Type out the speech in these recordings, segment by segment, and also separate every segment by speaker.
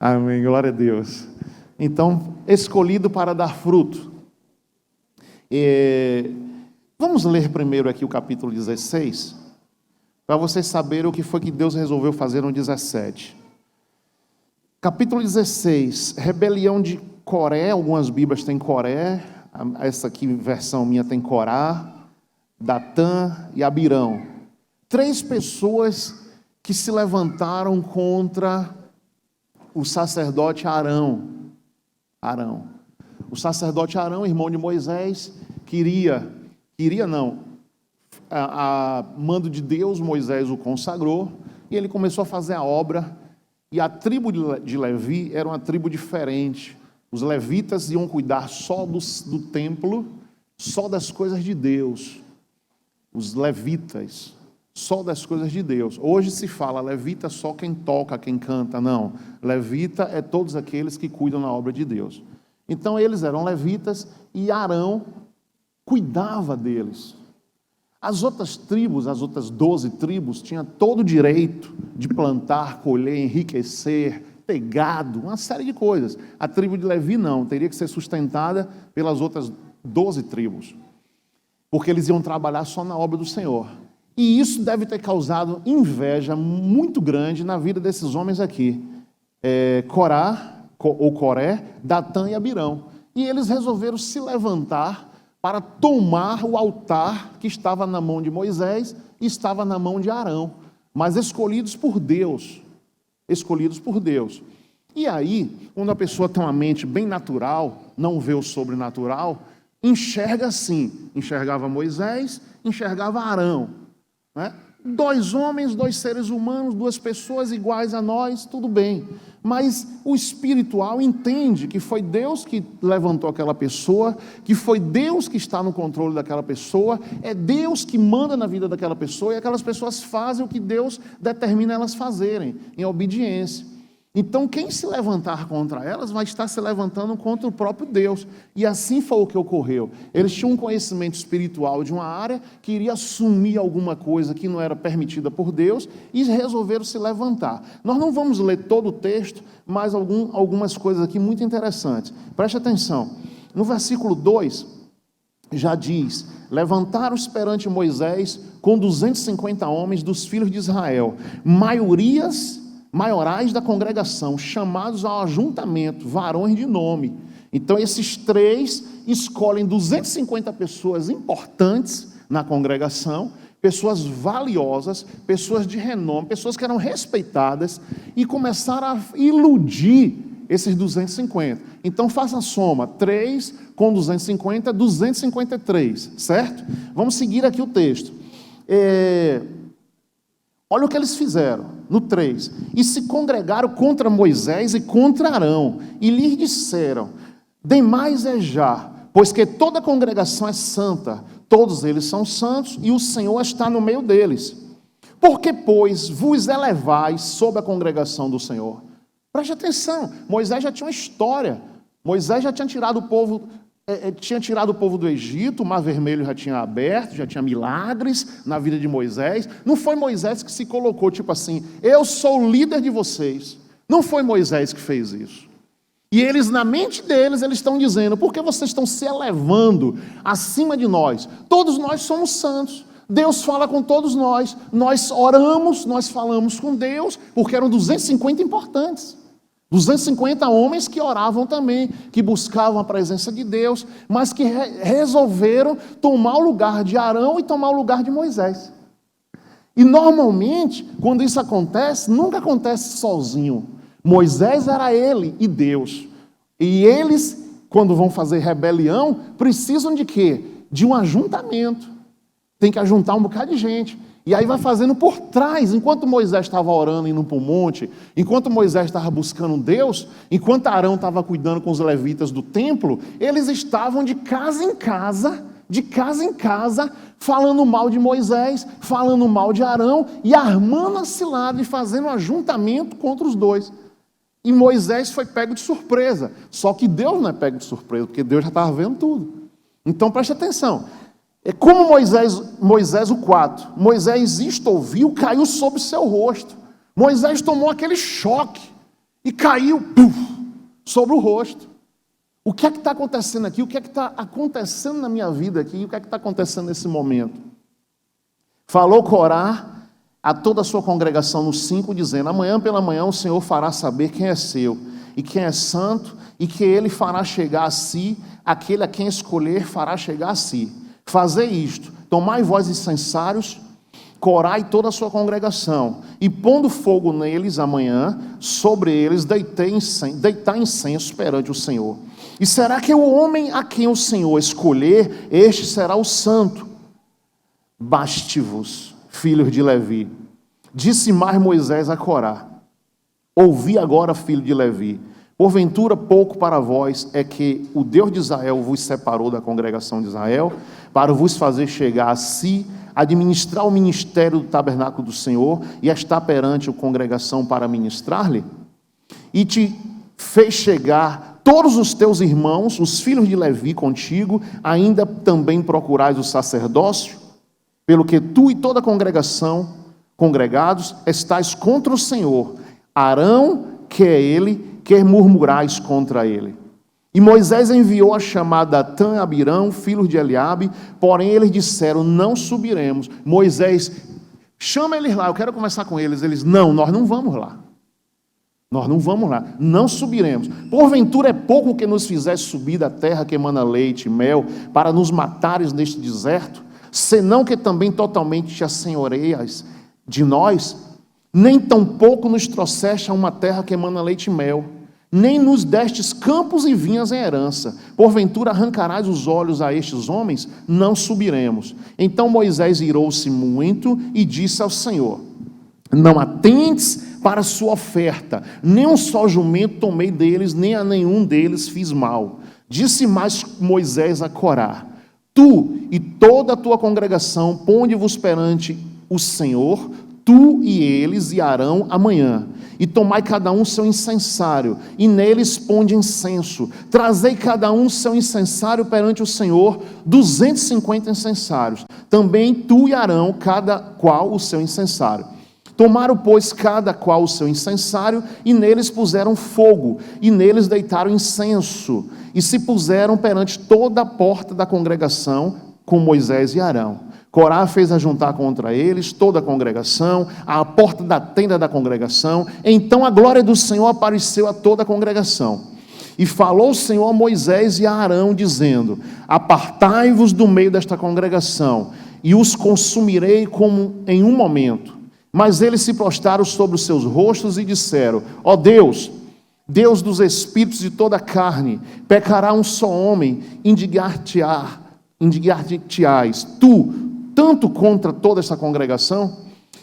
Speaker 1: Amém, glória a Deus. Então, escolhido para dar fruto. Vamos ler primeiro aqui o capítulo 16, para vocês saberem o que foi que Deus resolveu fazer no 17. Capítulo 16, rebelião de Coré, algumas bíblias têm Coré, essa aqui, versão minha, tem Corá, Datã e Abirão. 3 pessoas que se levantaram contra o sacerdote Arão. O sacerdote Arão, irmão de Moisés, a mando de Deus, Moisés o consagrou, e ele começou a fazer a obra, e a tribo de Levi era uma tribo diferente. Os levitas iam cuidar só do templo, só das coisas de Deus. Os levitas, só das coisas de Deus. Hoje se fala levita só quem toca, quem canta. Não, levita é todos aqueles que cuidam na obra de Deus. Então eles eram levitas e Arão cuidava deles. As outras tribos, as outras 12 tribos, tinham todo o direito de plantar, colher, enriquecer, ter gado, uma série de coisas. A tribo de Levi não, teria que ser sustentada pelas outras 12 tribos, porque eles iam trabalhar só na obra do Senhor. E isso deve ter causado inveja muito grande na vida desses homens aqui. Coré, Datã e Abirão. E eles resolveram se levantar para tomar o altar que estava na mão de Moisés e estava na mão de Arão, mas escolhidos por Deus. E aí, quando a pessoa tem uma mente bem natural, não vê o sobrenatural, enxerga assim, enxergava Moisés, enxergava Arão, né? 2 homens, 2 seres humanos, 2 pessoas iguais a nós, tudo bem. Mas o espiritual entende que foi Deus que levantou aquela pessoa, que foi Deus que está no controle daquela pessoa, é Deus que manda na vida daquela pessoa, e aquelas pessoas fazem o que Deus determina elas fazerem, em obediência. Então, quem se levantar contra elas vai estar se levantando contra o próprio Deus. E assim foi o que ocorreu. Eles tinham um conhecimento espiritual de uma área que iria assumir alguma coisa que não era permitida por Deus e resolveram se levantar. Nós não vamos ler todo o texto, mas algumas coisas aqui muito interessantes. Preste atenção. No versículo 2, já diz: levantaram-se perante Moisés com 250 homens dos filhos de Israel, maiorais da congregação, chamados ao ajuntamento, varões de nome. Então esses 3 escolhem 250 pessoas importantes na congregação, pessoas valiosas, pessoas de renome, pessoas que eram respeitadas, e começaram a iludir esses 250. Então faça a soma, 3 com 250, 253, certo? Vamos seguir aqui o texto. Olha o que eles fizeram, no 3. E se congregaram contra Moisés e contra Arão, e lhes disseram: demais é já, pois que toda a congregação é santa, todos eles são santos, e o Senhor está no meio deles. Porque, pois, vos elevais sobre a congregação do Senhor? Preste atenção, Moisés já tinha uma história. Moisés já tinha tirado o povo do Egito, o Mar Vermelho já tinha aberto, já tinha milagres na vida de Moisés. Não foi Moisés que se colocou tipo assim: eu sou o líder de vocês. Não foi Moisés que fez isso. E eles, na mente deles, eles estão dizendo: por que vocês estão se elevando acima de nós? Todos nós somos santos. Deus fala com todos nós. Nós oramos, nós falamos com Deus, porque eram 250 importantes. 250 homens que oravam também, que buscavam a presença de Deus, mas que resolveram tomar o lugar de Arão e tomar o lugar de Moisés. E normalmente, quando isso acontece, nunca acontece sozinho. Moisés era ele e Deus. E eles, quando vão fazer rebelião, precisam de quê? De um ajuntamento. Tem que ajuntar um bocado de gente. E aí vai fazendo por trás, enquanto Moisés estava orando, indo para o monte, enquanto Moisés estava buscando Deus, enquanto Arão estava cuidando com os levitas do templo, eles estavam de casa em casa, falando mal de Moisés, falando mal de Arão, e armando a cilada e fazendo um ajuntamento contra os 2. E Moisés foi pego de surpresa, só que Deus não é pego de surpresa, porque Deus já estava vendo tudo. Então preste atenção. É como Moisés o 4. Moisés isto ouviu, caiu sobre seu rosto. Moisés tomou aquele choque. e caiu sobre o rosto. O que é que está acontecendo aqui? O que é que está acontecendo na minha vida aqui? O que é que está acontecendo nesse momento? Falou Corá a toda a sua congregação no 5, dizendo: amanhã pela manhã o Senhor fará saber quem é seu, e quem é santo, e que ele fará chegar a si, aquele a quem escolher fará chegar a si. Fazei isto, tomai vós incensários, Corá e toda a sua congregação, e pondo fogo neles amanhã, sobre eles deitai incenso perante o Senhor. E será que o homem a quem o Senhor escolher, este será o santo? Baste-vos, filhos de Levi. Disse mais Moisés a Corá: ouvi agora, filho de Levi, porventura pouco para vós é que o Deus de Israel vos separou da congregação de Israel, para vos fazer chegar a si, administrar o ministério do tabernáculo do Senhor, e estar perante a congregação para ministrar-lhe? E te fez chegar todos os teus irmãos, os filhos de Levi contigo, ainda também procurais o sacerdócio? Pelo que tu e toda a congregação, congregados, estáis contra o Senhor. Arão, que é ele, que murmurais contra ele. E Moisés enviou a chamar Datã e Abirão, filhos de Eliabe, porém eles disseram: não subiremos. Moisés, chama eles lá, eu quero conversar com eles. Eles: não, nós não vamos lá. Nós não vamos lá, não subiremos. Porventura é pouco que nos fizesse subir da terra que emana leite e mel, para nos matares neste deserto, senão que também totalmente te assenhoreias de nós? Nem tampouco nos trouxeste a uma terra que emana leite e mel, nem nos destes campos e vinhas em herança. Porventura arrancarás os olhos a estes homens? Não subiremos. Então Moisés irou-se muito e disse ao Senhor: não atentes para a sua oferta, nem um só jumento tomei deles, nem a nenhum deles fiz mal. Disse mais Moisés a Corá: tu e toda a tua congregação, ponde-vos perante o Senhor, tu e eles e Arão amanhã, e tomai cada um seu incensário, e neles ponde incenso. Trazei cada um seu incensário perante o Senhor, 250 incensários. Também tu e Arão, cada qual o seu incensário. Tomaram, pois, cada qual o seu incensário, e neles puseram fogo, e neles deitaram incenso, e se puseram perante toda a porta da congregação, com Moisés e Arão. Corá fez ajuntar contra eles toda a congregação, à porta da tenda da congregação. Então a glória do Senhor apareceu a toda a congregação. E falou o Senhor a Moisés e a Arão, dizendo: apartai-vos do meio desta congregação, e os consumirei como em um momento. Mas eles se prostraram sobre os seus rostos e disseram: ó Deus, Deus dos espíritos de toda a carne, pecará um só homem, indignar-te-ás tu, tanto contra toda esta congregação?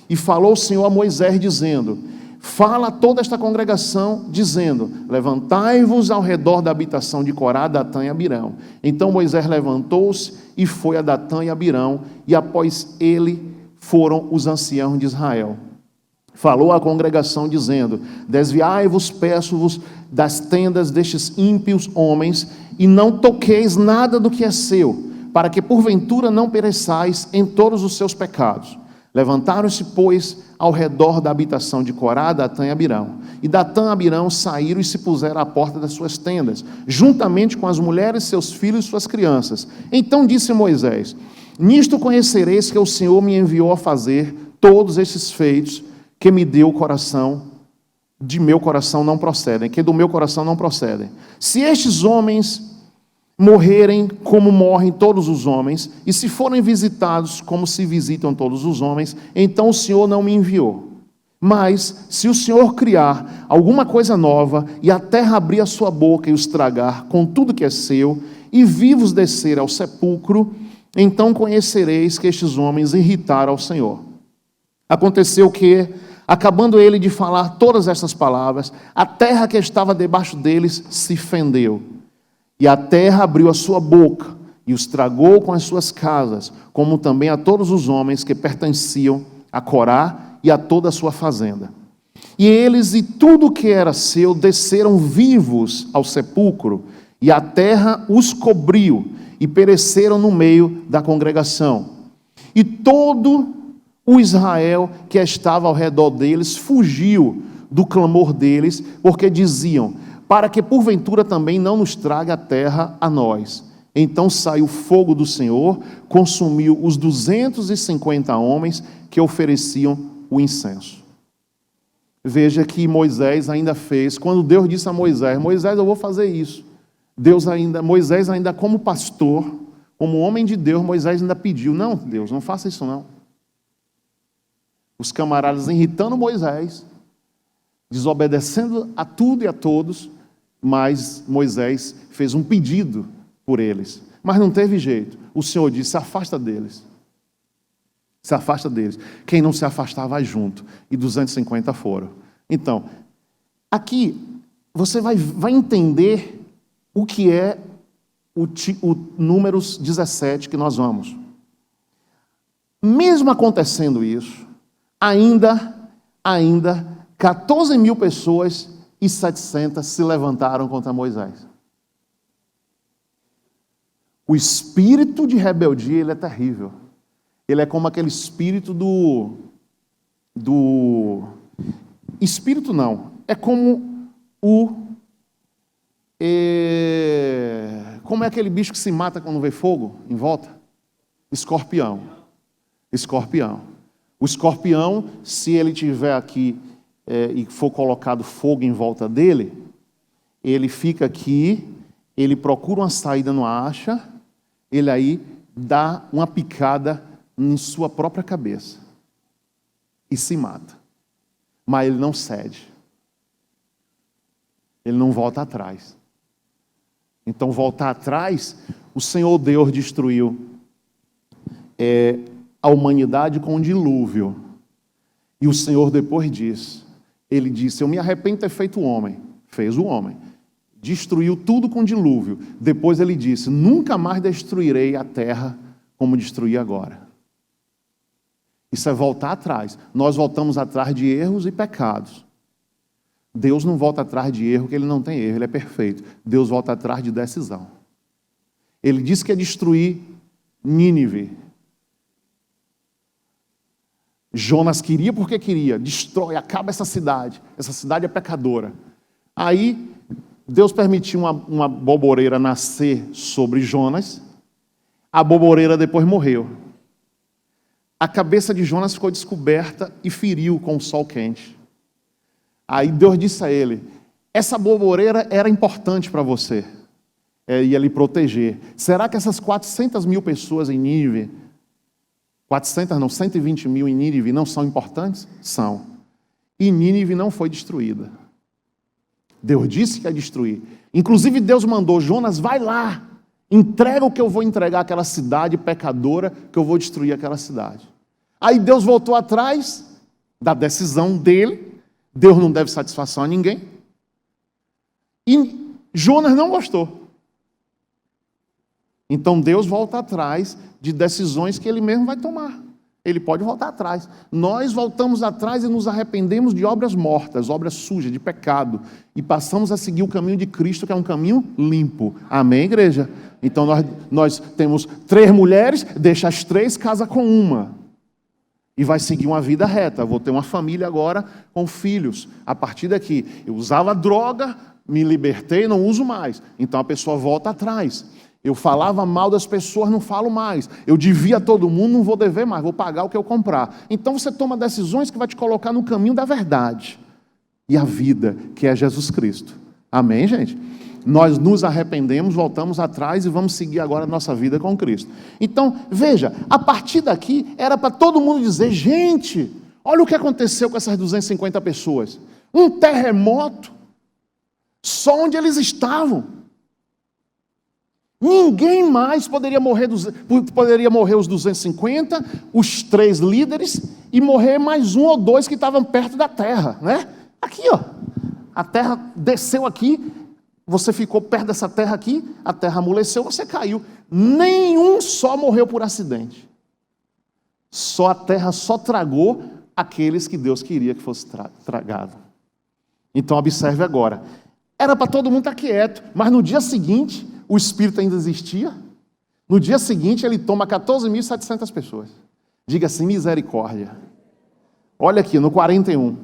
Speaker 1: E falou o Senhor a Moisés, dizendo: fala a toda esta congregação, dizendo: levantai-vos ao redor da habitação de Corá, Datã e Abirão. Então Moisés levantou-se e foi a Datã e Abirão, e após ele foram os anciãos de Israel. Falou à congregação, dizendo: desviai-vos, peço-vos, das tendas destes ímpios homens, e não toqueis nada do que é seu, para que porventura não pereçais em todos os seus pecados. Levantaram-se, pois, ao redor da habitação de Corá, Datã e Abirão. E Datã e Abirão saíram e se puseram à porta das suas tendas, juntamente com as mulheres, seus filhos e suas crianças. Então disse Moisés: nisto conhecereis que o Senhor me enviou a fazer todos estes feitos, que me deu o coração, de meu coração não procedem, que do meu coração não procedem. Se estes homens morrerem como morrem todos os homens, e se forem visitados como se visitam todos os homens, então o Senhor não me enviou. Mas, se o Senhor criar alguma coisa nova, e a terra abrir a sua boca e os tragar com tudo que é seu, e vivos descer ao sepulcro, então conhecereis que estes homens irritaram ao Senhor. Aconteceu que, acabando ele de falar todas estas palavras, a terra que estava debaixo deles se fendeu. E a terra abriu a sua boca e os tragou com as suas casas, como também a todos os homens que pertenciam a Corá e a toda a sua fazenda. E eles e tudo o que era seu desceram vivos ao sepulcro, e a terra os cobriu, e pereceram no meio da congregação. E todo o Israel que estava ao redor deles fugiu, do clamor deles, porque diziam: para que porventura também não nos traga a terra a nós. Então saiu o fogo do Senhor, consumiu os 250 homens que ofereciam o incenso. Veja que Moisés ainda fez, quando Deus disse a Moisés: Moisés, eu vou fazer isso. Moisés ainda como pastor, como homem de Deus, Moisés ainda pediu: não, Deus, não faça isso não. Os camaradas irritando Moisés, desobedecendo a tudo e a todos, mas Moisés fez um pedido por eles. Mas não teve jeito. O Senhor disse: se afasta deles. Se afasta deles. Quem não se afastar vai junto. E 250 foram. Então, aqui você vai entender o que é o Números 17 que nós vamos. Mesmo acontecendo isso, ainda 14 mil pessoas e 700 se levantaram contra Moisés. O espírito de rebeldia, ele é terrível. Ele é como aquele espírito espírito não, é como como é aquele bicho que se mata quando vê fogo em volta? Escorpião. O escorpião, se ele tiver aqui e for colocado fogo em volta dele, ele fica aqui, ele procura uma saída, não acha, ele aí dá uma picada em sua própria cabeça e se mata. Mas ele não cede. Ele não volta atrás. Então, voltar atrás, o Senhor Deus destruiu a humanidade com um dilúvio. E o Senhor depois disse, ele disse: eu me arrependo de ter feito o homem. Fez o homem. Destruiu tudo com dilúvio. Depois ele disse: nunca mais destruirei a terra como destruí agora. Isso é voltar atrás. Nós voltamos atrás de erros e pecados. Deus não volta atrás de erro, porque ele não tem erro, ele é perfeito. Deus volta atrás de decisão. Ele disse que ia destruir Nínive. Jonas queria porque queria. Destrói, acaba essa cidade. Essa cidade é pecadora. Aí Deus permitiu uma boboreira nascer sobre Jonas. A boboreira depois morreu. A cabeça de Jonas ficou descoberta e feriu com o sol quente. Aí Deus disse a ele: essa boboreira era importante para você. Ia lhe proteger. Será que essas 400 mil pessoas em Nínive, 120 mil em Nínive não são importantes? São. E Nínive não foi destruída. Deus disse que ia destruir. Inclusive Deus mandou: Jonas, vai lá, entrega o que eu vou entregar àquela cidade pecadora, que eu vou destruir aquela cidade. Aí Deus voltou atrás da decisão dele. Deus não deve satisfação a ninguém. E Jonas não gostou. Então Deus volta atrás de decisões que ele mesmo vai tomar. Ele pode voltar atrás. Nós voltamos atrás e nos arrependemos de obras mortas, obras sujas, de pecado. E passamos a seguir o caminho de Cristo, que é um caminho limpo. Amém, igreja? Então nós temos 3 mulheres, deixa as 3, casa com uma. E vai seguir uma vida reta. Vou ter uma família agora com filhos. A partir daqui, eu usava droga, me libertei, não uso mais. Então a pessoa volta atrás. Eu falava mal das pessoas, não falo mais. Eu devia a todo mundo, não vou dever mais, vou pagar o que eu comprar. Então você toma decisões que vai te colocar no caminho da verdade e a vida, que é Jesus Cristo. Amém, gente? Nós nos arrependemos, voltamos atrás e vamos seguir agora a nossa vida com Cristo. Então, veja, a partir daqui era para todo mundo dizer: gente, olha o que aconteceu com essas 250 pessoas. Um terremoto, só onde eles estavam. Ninguém mais poderia morrer os 250, os 3 líderes, e morrer mais 1 ou 2 que estavam perto da terra, né? Aqui, ó, a terra desceu aqui, você ficou perto dessa terra aqui, a terra amoleceu, você caiu. Nenhum só morreu por acidente. A terra só tragou aqueles que Deus queria que fosse tragado. Então observe agora. Era para todo mundo estar quieto, mas no dia seguinte, o Espírito ainda existia. No dia seguinte, ele toma 14.700 pessoas. Diga assim: misericórdia. Olha aqui, no 41.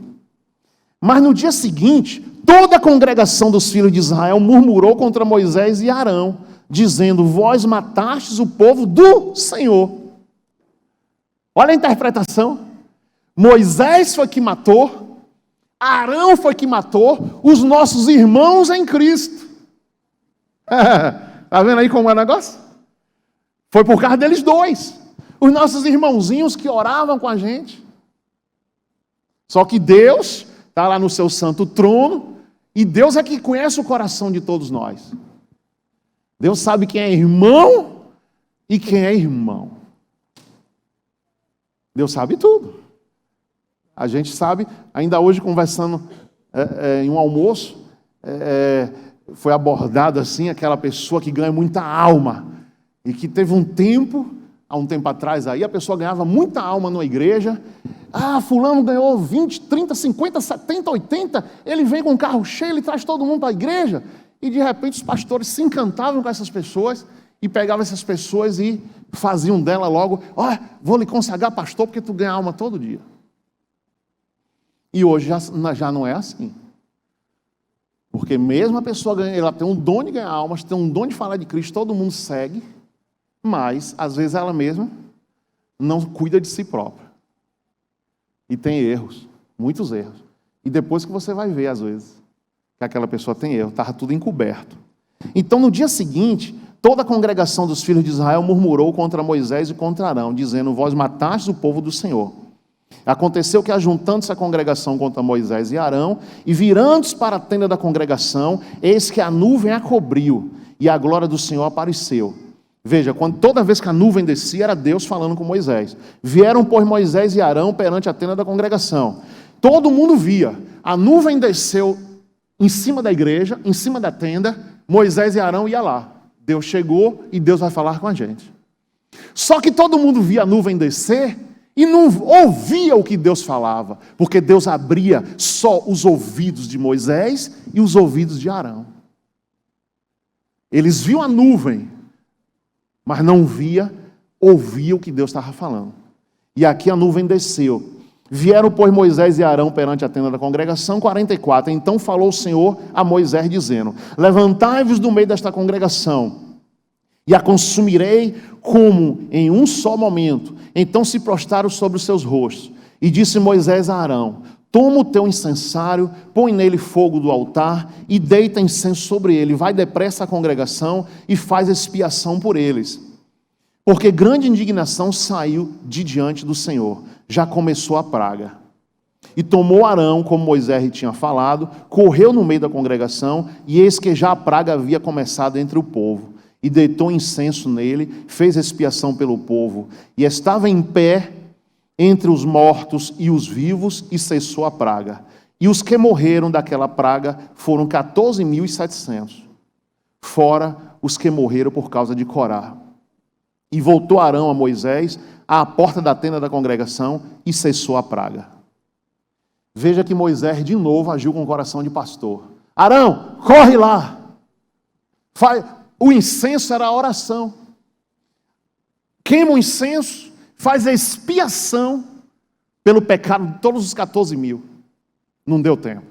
Speaker 1: Mas no dia seguinte, toda a congregação dos filhos de Israel murmurou contra Moisés e Arão, dizendo: vós matastes o povo do Senhor. Olha a interpretação. Moisés foi que matou, Arão foi que matou os nossos irmãos em Cristo. Está vendo aí como é o negócio? Foi por causa deles dois. Os nossos irmãozinhos que oravam com a gente. Só que Deus está lá no seu santo trono, e Deus é que conhece o coração de todos nós. Deus sabe quem é irmão e quem é irmão. Deus sabe tudo. A gente sabe, ainda hoje conversando em um almoço, foi abordado assim, aquela pessoa que ganha muita alma, e que teve há um tempo atrás aí, a pessoa ganhava muita alma numa igreja. Fulano ganhou 20, 30, 50, 70, 80, ele vem com um carro cheio, ele traz todo mundo para a igreja, e de repente os pastores se encantavam com essas pessoas, e pegavam essas pessoas e faziam dela logo: vou lhe consagrar pastor, porque tu ganha alma todo dia. E hoje já não é assim. Porque mesmo a pessoa ela tem um dom de ganhar almas, tem um dom de falar de Cristo, todo mundo segue, mas às vezes ela mesma não cuida de si própria. E tem erros, muitos erros. E depois que você vai ver, às vezes, que aquela pessoa tem erro, estava tudo encoberto. Então, no dia seguinte, toda a congregação dos filhos de Israel murmurou contra Moisés e contra Arão, dizendo: vós matastes o povo do Senhor. Aconteceu que, ajuntando-se a congregação contra Moisés e Arão, e virando-se para a tenda da congregação, eis que a nuvem a cobriu, e a glória do Senhor apareceu. Veja, toda vez que a nuvem descia, era Deus falando com Moisés. Vieram, pois, Moisés e Arão perante a tenda da congregação. Todo mundo via. A nuvem desceu em cima da igreja, em cima da tenda. Moisés e Arão iam lá. Deus chegou e Deus vai falar com a gente. Só que todo mundo via a nuvem descer e não ouvia o que Deus falava, porque Deus abria só os ouvidos de Moisés e os ouvidos de Arão. Eles viam a nuvem, mas não ouvia o que Deus estava falando. E aqui a nuvem desceu. Vieram, pois, Moisés e Arão perante a tenda da congregação, 44. Então falou o Senhor a Moisés, dizendo: levantai-vos do meio desta congregação, e a consumirei como em um só momento. Então se prostraram sobre os seus rostos. E disse Moisés a Arão: toma o teu incensário, põe nele fogo do altar, e deita incenso sobre ele. Vai depressa à congregação, e faz expiação por eles. Porque grande indignação saiu de diante do Senhor. Já começou a praga. E tomou Arão, como Moisés lhe tinha falado, correu no meio da congregação, e eis que já a praga havia começado entre o povo. E deitou incenso nele, fez expiação pelo povo, e estava em pé entre os mortos e os vivos, e cessou a praga. E os que morreram daquela praga foram 14.700, fora os que morreram por causa de Corá. E voltou Arão a Moisés à porta da tenda da congregação, e cessou a praga. Veja que Moisés de novo agiu com o coração de pastor. Arão, corre lá. O incenso era a oração. Queima o incenso, faz a expiação pelo pecado de todos os 14.000. Não deu tempo.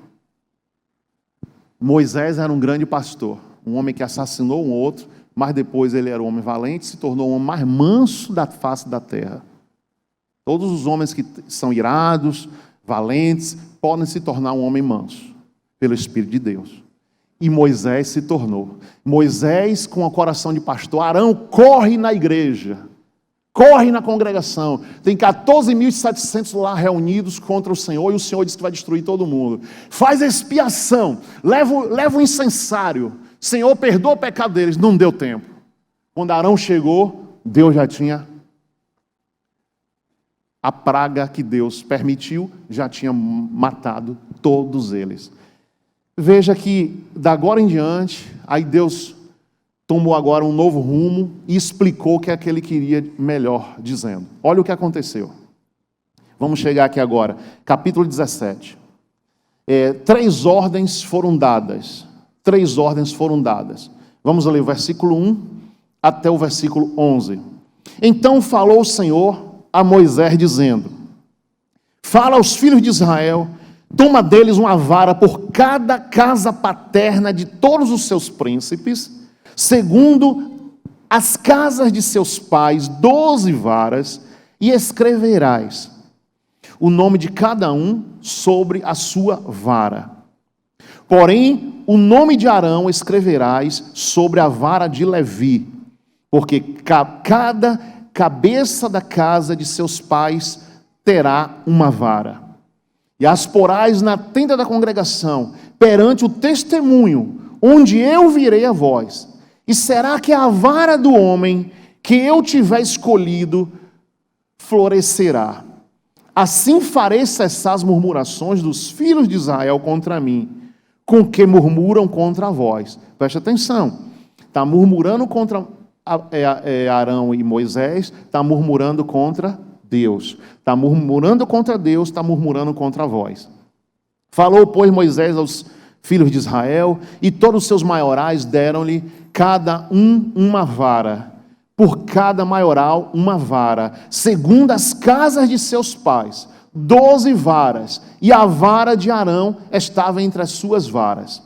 Speaker 1: Moisés era um grande pastor, um homem que assassinou um outro, mas depois ele era um homem valente, se tornou o homem mais manso da face da terra. Todos os homens que são irados, valentes, podem se tornar um homem manso, pelo Espírito de Deus. E Moisés se tornou. Moisés, com o coração de pastor: Arão, corre na igreja, corre na congregação. Tem 14.700 lá reunidos contra o Senhor, e o Senhor diz que vai destruir todo mundo. Faz a expiação, leva o incensário. Senhor, perdoa o pecado deles. Não deu tempo. Quando Arão chegou, Deus já tinha... A praga que Deus permitiu já tinha matado todos eles. Veja que, da agora em diante, aí Deus tomou agora um novo rumo e explicou o que é que ele queria melhor, dizendo: olha o que aconteceu. Vamos chegar aqui agora, capítulo 17. 3 ordens foram dadas. 3 ordens foram dadas. Vamos ler o versículo 1 até o versículo 11. Então falou o Senhor a Moisés, dizendo: fala aos filhos de Israel, Toma deles uma vara por cada casa paterna de todos os seus príncipes, segundo as casas de seus pais, 12 varas, e escreverás o nome de cada um sobre a sua vara. Porém, o nome de Arão escreverás sobre a vara de Levi, porque cada cabeça da casa de seus pais terá uma vara. E as porás na tenda da congregação, perante o testemunho, onde eu virei a vós. E será que a vara do homem que eu tiver escolhido florescerá? Assim farei cessar as murmurações dos filhos de Israel contra mim, com que murmuram contra vós. Preste atenção. Está murmurando contra Arão e Moisés, está murmurando contra Deus. Está murmurando contra Deus, está murmurando contra vós. Falou, pois, Moisés aos filhos de Israel, e todos os seus maiorais deram-lhe cada um uma vara, por cada maioral uma vara, segundo as casas de seus pais, 12 varas, e a vara de Arão estava entre as suas varas.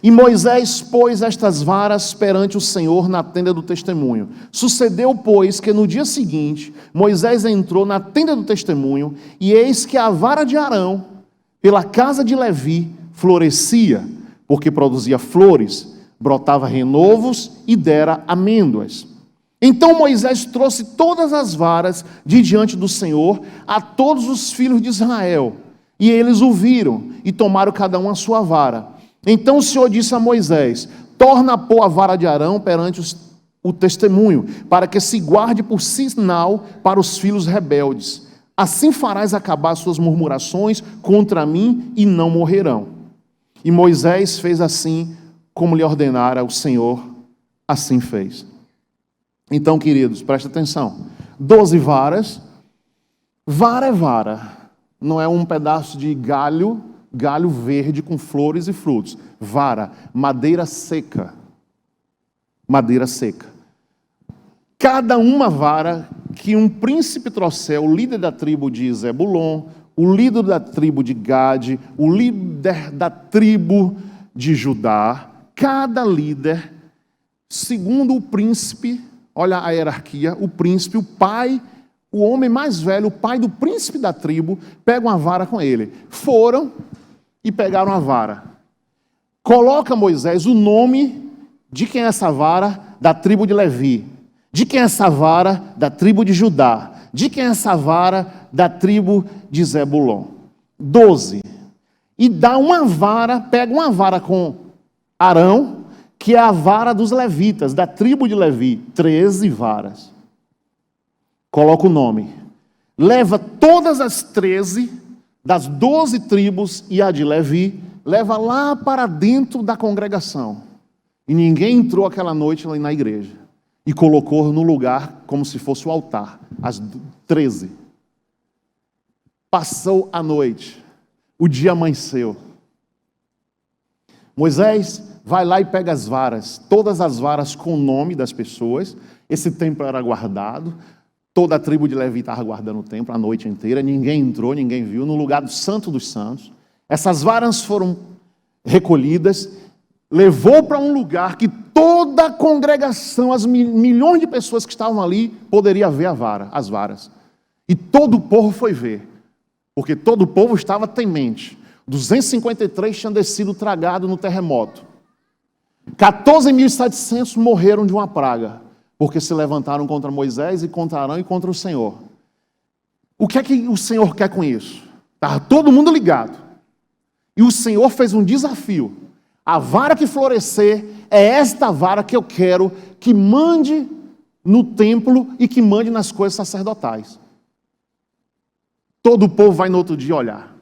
Speaker 1: E Moisés pôs estas varas perante o Senhor na tenda do testemunho. Sucedeu, pois, que no dia seguinte, Moisés entrou na tenda do testemunho, e eis que a vara de Arão, pela casa de Levi, florescia, porque produzia flores, brotava renovos e dera amêndoas. Então Moisés trouxe todas as varas de diante do Senhor a todos os filhos de Israel, e eles o viram, e tomaram cada um a sua vara. Então o Senhor disse a Moisés: torna a pôr a vara de Arão perante o testemunho, para que se guarde por sinal para os filhos rebeldes. Assim farás acabar suas murmurações contra mim, e não morrerão. E Moisés fez assim como lhe ordenara o Senhor, assim fez. Então, queridos, presta atenção. 12 varas. Vara é vara. Não é um pedaço de galho verde com flores e frutos. Vara, madeira seca. Madeira seca. Cada uma vara que um príncipe trouxer, o líder da tribo de Zebulon, o líder da tribo de Gade, o líder da tribo de Judá, cada líder, segundo o príncipe, olha a hierarquia, o príncipe, o pai, o homem mais velho, o pai do príncipe da tribo, pega uma vara com ele. Foram e pegaram a vara. Coloca Moisés o nome de quem é essa vara, da tribo de Levi. De quem é essa vara, da tribo de Judá. De quem é essa vara, da tribo de Zebulon. 12. E dá uma vara, pega uma vara com Arão, que é a vara dos levitas, da tribo de Levi. 13 varas. Coloca o nome. Leva todas as 13 das 12 tribos e a de Levi, leva lá para dentro da congregação. E ninguém entrou aquela noite lá na igreja. E colocou no lugar como se fosse o altar. As 13. Passou a noite. O dia amanheceu. Moisés vai lá e pega as varas. Todas as varas com o nome das pessoas. Esse templo era guardado. Toda a tribo de Levi estava guardando o templo a noite inteira. Ninguém entrou, ninguém viu. No lugar do Santo dos Santos. Essas varas foram recolhidas. Levou para um lugar que toda a congregação, as milhões de pessoas que estavam ali, poderia ver as varas. E todo o povo foi ver. Porque todo o povo estava temente. 253 tinham descido tragado no terremoto. 14.700 morreram de uma praga. Porque se levantaram contra Moisés e contra Arão e contra o Senhor. O que é que o Senhor quer com isso? Estava todo mundo ligado. E o Senhor fez um desafio. A vara que florescer é esta vara que eu quero que mande no templo e que mande nas coisas sacerdotais. Todo o povo vai no outro dia olhar.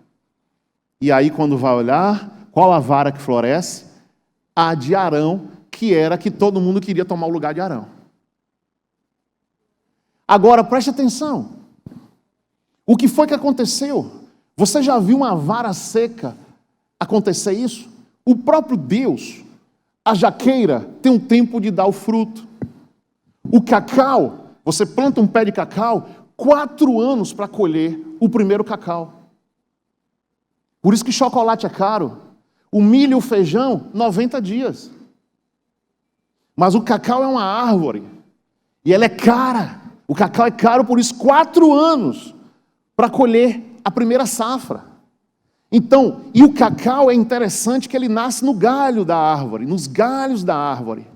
Speaker 1: E aí quando vai olhar, qual a vara que floresce? A de Arão, que era que todo mundo queria tomar o lugar de Arão. Agora preste atenção. O que foi que aconteceu? Você já viu uma vara seca acontecer isso? O próprio Deus, a jaqueira, tem um tempo de dar o fruto. O cacau, você planta um pé de cacau, 4 anos para colher o primeiro cacau. Por isso que chocolate é caro. O milho e o feijão, 90 dias. Mas o cacau é uma árvore. E ela é cara. O cacau é caro, por isso 4 anos para colher a primeira safra. Então, e o cacau é interessante que ele nasce no galho da árvore, nos galhos da árvore.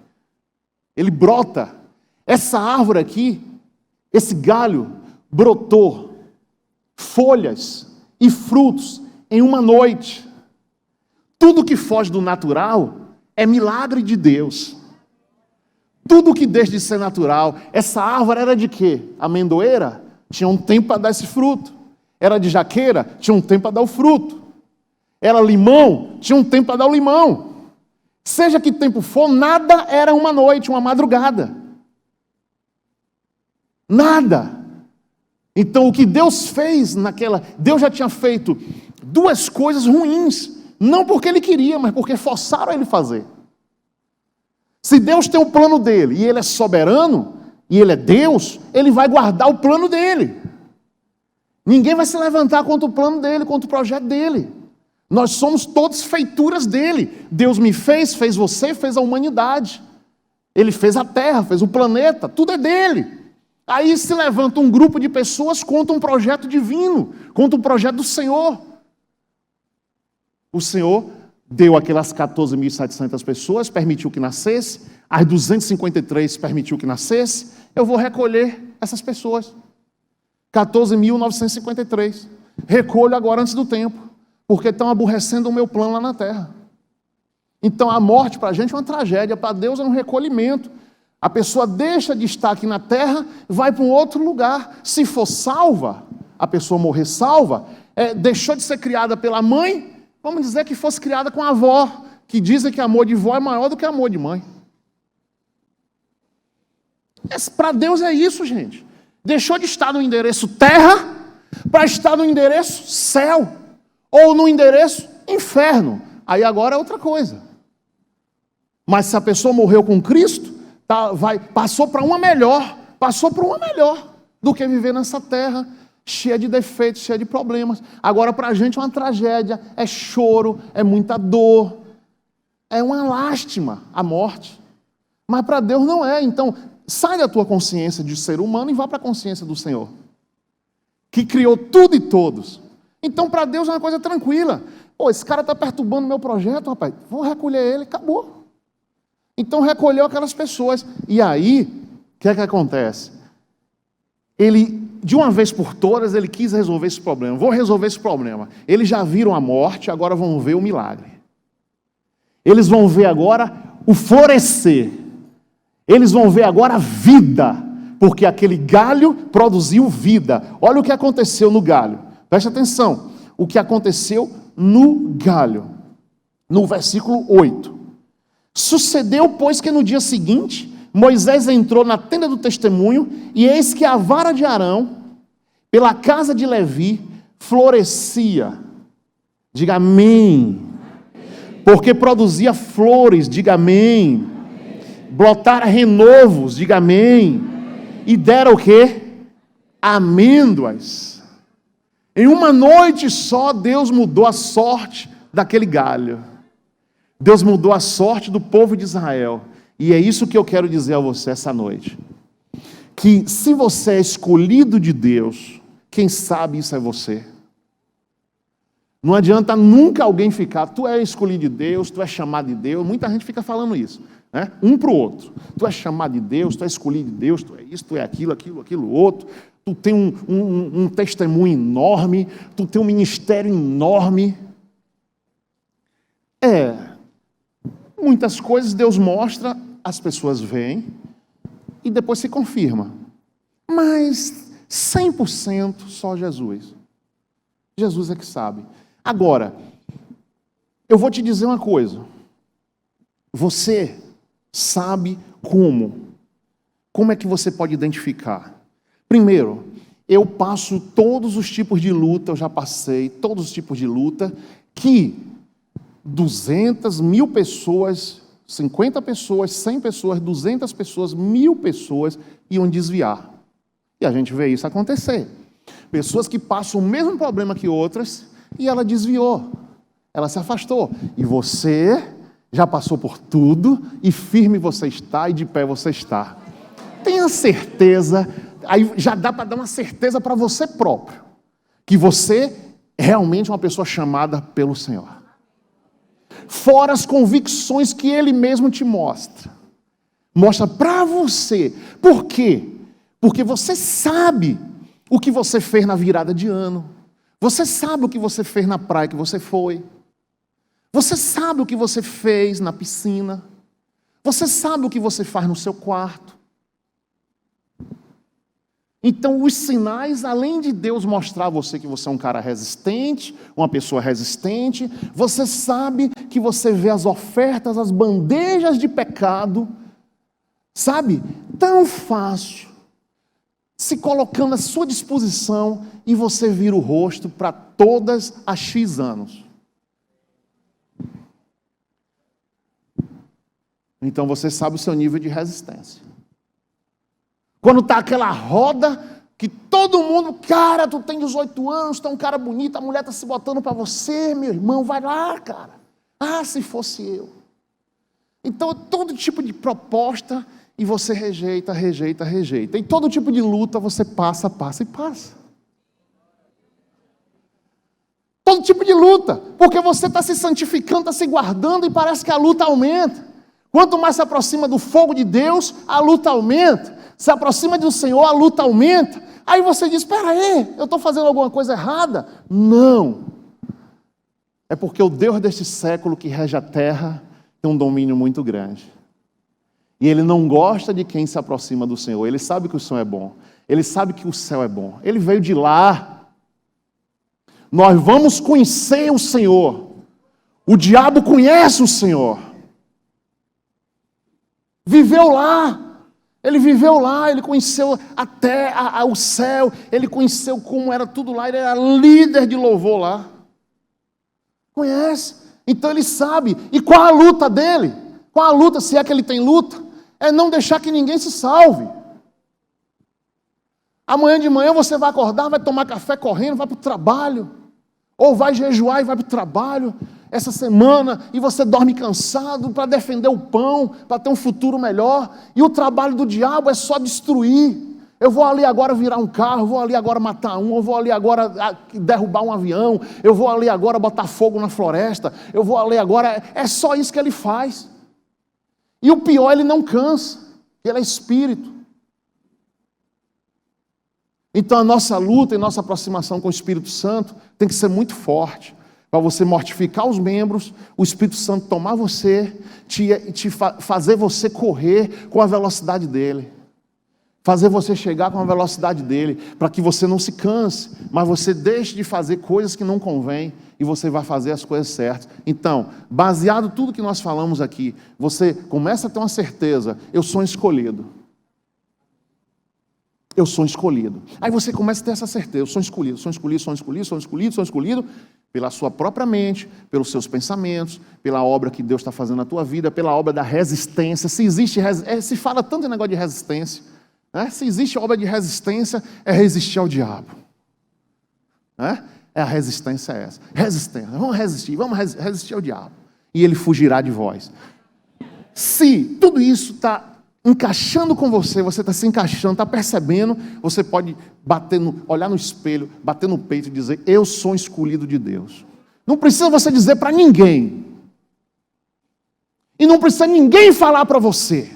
Speaker 1: Ele brota. Essa árvore aqui, esse galho, brotou folhas e frutos em uma noite. Tudo que foge do natural é milagre de Deus. Tudo que deixa de ser natural. Essa árvore era de quê? Amendoeira? Tinha um tempo para dar esse fruto. Era de jaqueira? Tinha um tempo para dar o fruto. Era limão? Tinha um tempo para dar o limão. Seja que tempo for, nada era uma noite, uma madrugada. Nada. Então o que Deus fez Deus já tinha feito 2 coisas ruins. Não porque Ele queria, mas porque forçaram Ele a fazer. Se Deus tem o plano dele, e Ele é soberano, e Ele é Deus, Ele vai guardar o plano dele. Ninguém vai se levantar contra o plano dele, contra o projeto dele. Nós somos todos feituras dele. Deus me fez você, fez a humanidade. Ele fez a terra, fez o planeta, tudo é dele. Aí se levanta um grupo de pessoas contra um projeto divino, contra um projeto do Senhor. O Senhor deu aquelas 14.700 pessoas, permitiu que nascesse, as 253 permitiu que nascesse, eu vou recolher essas pessoas. 14.953. Recolho agora antes do tempo, porque estão aborrecendo o meu plano lá na terra. Então a morte para a gente é uma tragédia, para Deus é um recolhimento. A pessoa deixa de estar aqui na terra, vai para um outro lugar. Se for salva, a pessoa morrer salva, deixou de ser criada pela mãe, vamos dizer que fosse criada com a avó, que dizem que amor de vó é maior do que amor de mãe. Para Deus é isso, gente. Deixou de estar no endereço terra para estar no endereço céu, ou no endereço inferno. Aí agora é outra coisa. Mas se a pessoa morreu com Cristo, passou para uma melhor do que viver nessa terra cheia de defeitos, cheia de problemas. Agora para a gente é uma tragédia, é choro, é muita dor, é uma lástima a morte. Mas para Deus não é. Então sai da tua consciência de ser humano e vá para a consciência do Senhor, que criou tudo e todos. Então para Deus é uma coisa tranquila. Pô, esse cara está perturbando o meu projeto, rapaz, vou recolher ele, acabou. Então recolheu aquelas pessoas. E aí, o que é que acontece? Ele, de uma vez por todas, ele quis resolver esse problema. Vou resolver esse problema. Eles já viram a morte, agora vão ver o milagre. Eles vão ver agora o florescer. Eles vão ver agora a vida, porque aquele galho produziu vida. Olha o que aconteceu no galho. Preste atenção. O que aconteceu no galho. No versículo 8. Sucedeu, pois, que no dia seguinte, Moisés entrou na tenda do testemunho, e eis que a vara de Arão, pela casa de Levi, florescia. Diga amém. Porque produzia flores, diga amém. Brotara renovos, diga amém. E dera o quê? Amêndoas. Em uma noite só, Deus mudou a sorte daquele galho. Deus mudou a sorte do povo de Israel. E é isso que eu quero dizer a você essa noite. Que se você é escolhido de Deus, quem sabe isso é você. Não adianta nunca alguém ficar, tu é escolhido de Deus, tu é chamado de Deus. Muita gente fica falando isso, né? Um para o outro. Tu é chamado de Deus, tu é escolhido de Deus, tu é isso, tu é aquilo outro. Tu tem um testemunho enorme, tu tem um ministério enorme. Muitas coisas Deus mostra, as pessoas veem e depois se confirma. Mas 100% só Jesus. Jesus é que sabe. Agora, eu vou te dizer uma coisa. Você sabe como? Como é que você pode identificar? Primeiro, eu passo todos os tipos de luta, eu já passei todos os tipos de luta, que 200, 1.000 pessoas, 50 pessoas, 100 pessoas, 200 pessoas, 1.000 pessoas iam desviar. E a gente vê isso acontecer. Pessoas que passam o mesmo problema que outras, E ela desviou, ela se afastou. E você já passou por tudo, e firme você está, e de pé você está. Tenha certeza, aí já dá para dar uma certeza para você próprio, que você é realmente uma pessoa chamada pelo Senhor. Fora as convicções que Ele mesmo te mostra. Mostra para você. Por quê? Porque você sabe o que você fez na virada de ano. Você sabe o que você fez na praia que você foi. Você sabe o que você fez na piscina. Você sabe o que você faz no seu quarto. Então, os sinais, além de Deus mostrar a você que você é um cara resistente, uma pessoa resistente, você sabe que você vê as ofertas, as bandejas de pecado, sabe? Tão fácil, se colocando à sua disposição, e você vira o rosto para todas as X anos. Então, você sabe o seu nível de resistência. Quando está aquela roda, que todo mundo, cara, tu tem 18 anos, tu é um cara bonito, a mulher está se botando para você, meu irmão, vai lá, cara. Ah, se fosse eu. Então, todo tipo de proposta, e você rejeita, rejeita, rejeita. Em todo tipo de luta, você passa, passa e passa. Todo tipo de luta, porque você está se santificando, está se guardando, e parece que a luta aumenta. Quanto mais se aproxima do fogo de Deus, a luta aumenta. Se aproxima do Senhor, a luta aumenta. Aí você diz, espera aí, eu estou fazendo alguma coisa errada? Não. É porque o Deus deste século que rege a terra tem um domínio muito grande. E Ele não gosta de quem se aproxima do Senhor. Ele sabe que o Senhor é bom. Ele sabe que o céu é bom. Ele veio de lá. Nós vamos conhecer o Senhor. O diabo conhece o Senhor. Viveu lá. Ele viveu lá, ele conheceu até o céu, ele conheceu como era tudo lá, ele era líder de louvor lá. Conhece? Então ele sabe. E qual a luta dele? Qual a luta, se é que ele tem luta? É não deixar que ninguém se salve. Amanhã de manhã você vai acordar, vai tomar café correndo, vai para o trabalho. Ou vai jejuar e vai para o trabalho essa semana, e você dorme cansado para defender o pão, para ter um futuro melhor, e o trabalho do diabo é só destruir. Eu vou ali agora virar um carro, eu vou ali agora matar um, eu vou ali agora derrubar um avião, eu vou ali agora botar fogo na floresta, eu vou ali agora, é só isso que ele faz. E o pior, ele não cansa, ele é espírito. Então a nossa luta e nossa aproximação com o Espírito Santo tem que ser muito forte. Para você mortificar os membros, o Espírito Santo tomar você, fazer você correr com a velocidade dele. Fazer você chegar com a velocidade dele, para que você não se canse, mas você deixe de fazer coisas que não convém, e você vai fazer as coisas certas. Então, baseado em tudo que nós falamos aqui, você começa a ter uma certeza, eu sou escolhido. Eu sou escolhido. Aí você começa a ter essa certeza, eu sou escolhido, sou escolhido, sou escolhido, sou escolhido, sou escolhido, pela sua própria mente, pelos seus pensamentos, pela obra que Deus está fazendo na tua vida, pela obra da resistência. Se existe, se fala tanto em negócio de resistência, né? Se existe obra de resistência, é resistir ao diabo. Né? A resistência é essa. Resistência, vamos resistir ao diabo. E ele fugirá de vós. Se tudo isso está encaixando com você, você está se encaixando, está percebendo, você pode olhar no espelho, bater no peito e dizer, eu sou escolhido de Deus. Não precisa você dizer para ninguém. E não precisa ninguém falar para você.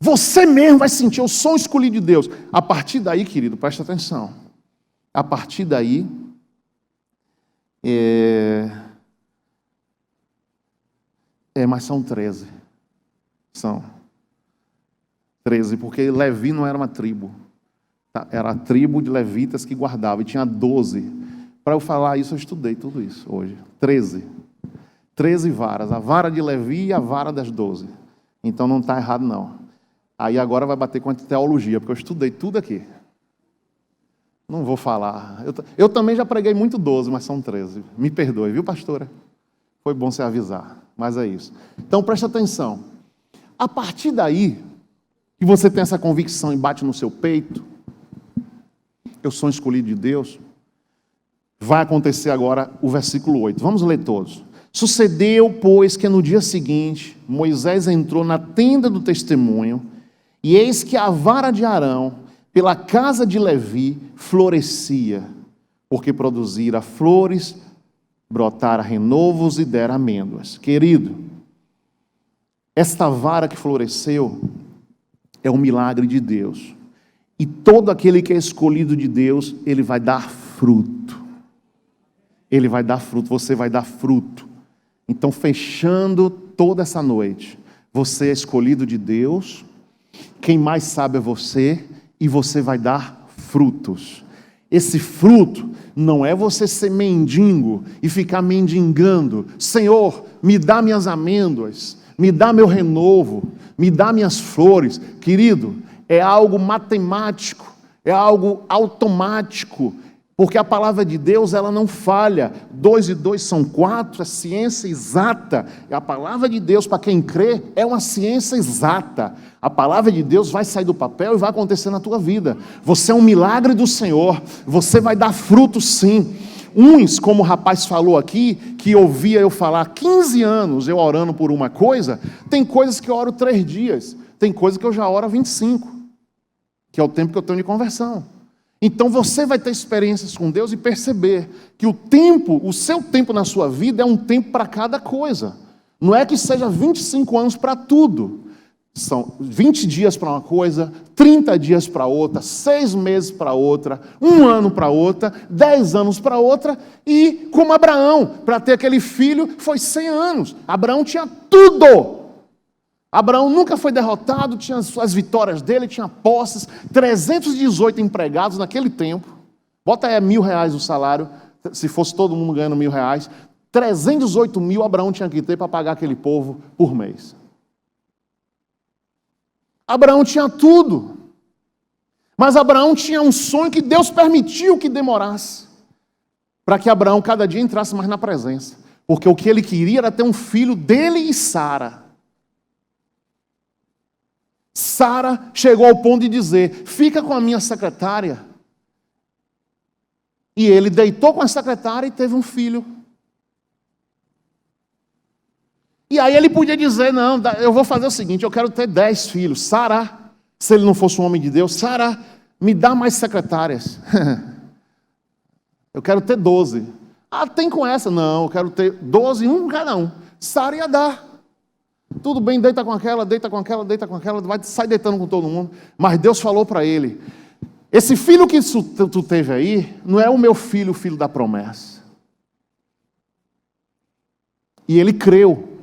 Speaker 1: Você mesmo vai sentir, eu sou escolhido de Deus. A partir daí, querido, presta atenção. A partir daí, mas são 13. São 13, porque Levi não era uma tribo. Tá? Era a tribo de levitas que guardava, e tinha 12. Para eu falar isso, eu estudei tudo isso hoje. 13. 13 varas. A vara de Levi e a vara das 12. Então não está errado, não. Aí agora vai bater com a teologia, porque eu estudei tudo aqui. Não vou falar. Eu também já preguei muito 12, mas são 13. Me perdoe, viu, pastora? Foi bom você avisar, mas é isso. Então preste atenção. A partir daí, que você tem essa convicção e bate no seu peito, eu sou escolhido de Deus, vai acontecer agora o versículo 8. Vamos ler todos. Sucedeu, pois, que no dia seguinte, Moisés entrou na tenda do testemunho, e eis que a vara de Arão, pela casa de Levi, florescia, porque produzira flores, brotara renovos e dera amêndoas. Querido, esta vara que floresceu é um milagre de Deus. E todo aquele que é escolhido de Deus, ele vai dar fruto. Ele vai dar fruto, você vai dar fruto. Então, fechando toda essa noite, você é escolhido de Deus, quem mais sabe é você, e você vai dar frutos. Esse fruto não é você ser mendigo e ficar mendigando. Senhor, me dá minhas amêndoas, me dá meu renovo, me dá minhas flores. Querido, é algo matemático, é algo automático, porque a palavra de Deus, ela não falha. 2 e 2 são 4, é ciência exata. E a palavra de Deus, para quem crê, é uma ciência exata. A palavra de Deus vai sair do papel e vai acontecer na tua vida. Você é um milagre do Senhor, você vai dar fruto sim. Uns, como o rapaz falou aqui, que ouvia eu falar 15 anos, eu orando por uma coisa, tem coisas que eu oro 3 dias, tem coisas que eu já oro 25, que é o tempo que eu tenho de conversão. Então você vai ter experiências com Deus e perceber que o seu tempo na sua vida é um tempo para cada coisa. Não é que seja 25 anos para tudo. São 20 dias para uma coisa, 30 dias para outra, 6 meses para outra, 1 ano para outra, 10 anos para outra. E como Abraão, para ter aquele filho, foi 100 anos. Abraão tinha tudo. Abraão nunca foi derrotado, tinha as vitórias dele, tinha posses, 318 empregados naquele tempo. Bota aí R$1.000 o salário, se fosse todo mundo ganhando R$1.000, 318 mil Abraão tinha que ter para pagar aquele povo por mês. Abraão tinha tudo, mas Abraão tinha um sonho que Deus permitiu que demorasse, para que Abraão cada dia entrasse mais na presença, porque o que ele queria era ter um filho dele e Sara. Sara chegou ao ponto de dizer: fica com a minha secretária. E ele deitou com a secretária e teve um filho. E aí ele podia dizer: não, eu vou fazer o seguinte, eu quero ter 10 filhos. Sara, se ele não fosse um homem de Deus, Sara, me dá mais secretárias. Eu quero ter 12. Ah, tem com essa? Não, eu quero ter 12, um cada um. Sara ia dar. Tudo bem, deita com aquela, deita com aquela, deita com aquela, sai deitando com todo mundo. Mas Deus falou para ele: esse filho que tu teve aí, não é o meu filho, o filho da promessa. E ele creu.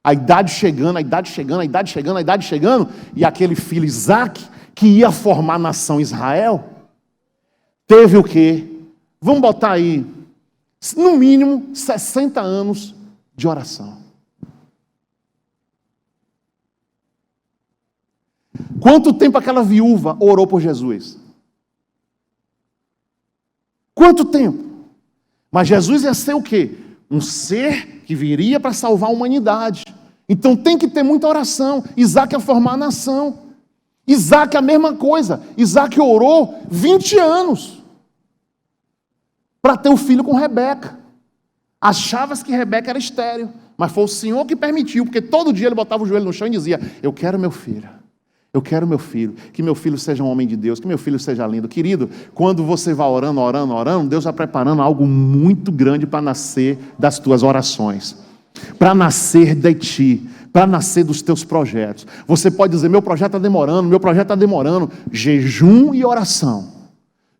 Speaker 1: A idade chegando, a idade chegando, a idade chegando, a idade chegando, e aquele filho Isaac, que ia formar a nação Israel, teve o quê? Vamos botar aí, no mínimo, 60 anos de oração. Quanto tempo aquela viúva orou por Jesus? Quanto tempo? Mas Jesus ia ser o quê? Um ser que viria para salvar a humanidade. Então tem que ter muita oração. Isaac ia formar a nação. Isaac a mesma coisa. Isaac orou 20 anos para ter um filho com Rebeca. Achava-se que Rebeca era estéril, mas foi o Senhor que permitiu, porque todo dia ele botava o joelho no chão e dizia: eu quero meu filho. Eu quero meu filho, que meu filho seja um homem de Deus, que meu filho seja lindo. Querido, quando você vai orando, orando, orando, Deus vai preparando algo muito grande para nascer das tuas orações, para nascer de ti, para nascer dos teus projetos. Você pode dizer: meu projeto está demorando, meu projeto está demorando. Jejum e oração.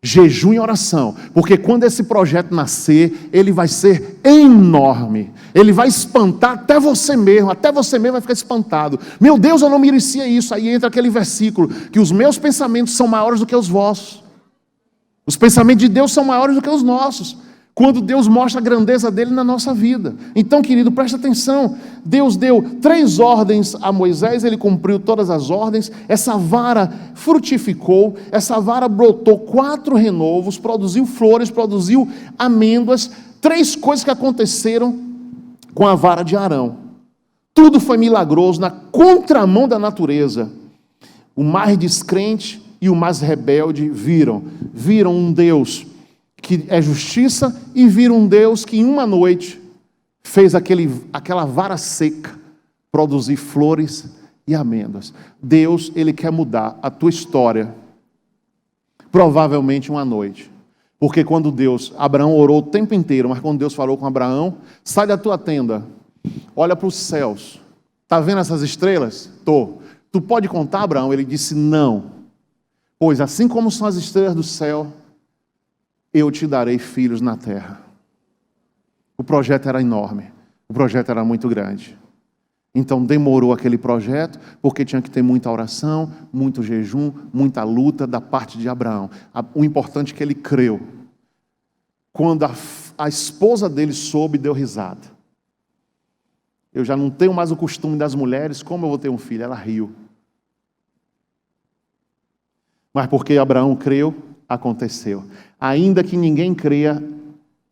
Speaker 1: Jejum e oração, porque quando esse projeto nascer, ele vai ser enorme, ele vai espantar até você mesmo vai ficar espantado. Meu Deus, eu não merecia isso. Aí entra aquele versículo, que os meus pensamentos são maiores do que os vossos. Os pensamentos de Deus são maiores do que os nossos, quando Deus mostra a grandeza dele na nossa vida. Então, querido, presta atenção. Deus deu 3 ordens a Moisés, ele cumpriu todas as ordens. Essa vara frutificou, essa vara brotou 4 renovos, produziu flores, produziu amêndoas. 3 coisas que aconteceram com a vara de Arão. Tudo foi milagroso, na contramão da natureza. O mais descrente e o mais rebelde viram um Deus que é justiça, e vira um Deus que em uma noite fez aquela vara seca produzir flores e amêndoas. Deus, Ele quer mudar a tua história, provavelmente uma noite. Porque quando Abraão orou o tempo inteiro, mas quando Deus falou com Abraão, sai da tua tenda, olha para os céus, está vendo essas estrelas? Tô. Tu pode contar, Abraão? Ele disse, não. Pois assim como são as estrelas do céu, eu te darei filhos na terra. O projeto era enorme, o projeto era muito grande. Então demorou aquele projeto, porque tinha que ter muita oração, muito jejum, muita luta da parte de Abraão. O importante é que ele creu. Quando a esposa dele soube, deu risada. Eu já não tenho mais o costume das mulheres, como eu vou ter um filho? Ela riu. Mas porque Abraão creu, aconteceu. Ainda que ninguém creia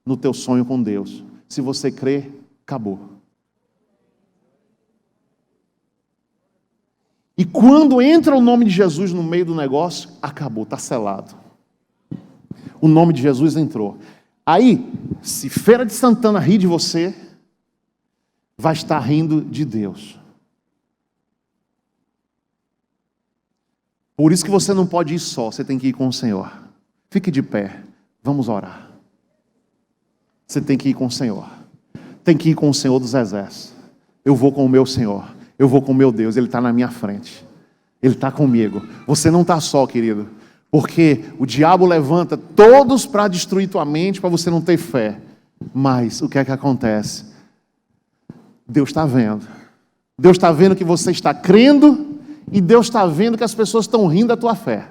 Speaker 1: no teu sonho com Deus, se você crer, acabou. E quando entra o nome de Jesus no meio do negócio, acabou, está selado. O nome de Jesus entrou. Aí, se Feira de Santana rir de você, vai estar rindo de Deus. Por isso que você não pode ir só, você tem que ir com o Senhor. Fique de pé, vamos orar. Você tem que ir com o Senhor. Tem que ir com o Senhor dos Exércitos. Eu vou com o meu Senhor. Eu vou com o meu Deus, Ele está na minha frente. Ele está comigo. Você não está só, querido. Porque o diabo levanta todos para destruir tua mente, para você não ter fé. Mas o que é que acontece? Deus está vendo. Deus está vendo que você está crendo e Deus está vendo que as pessoas estão rindo da tua fé.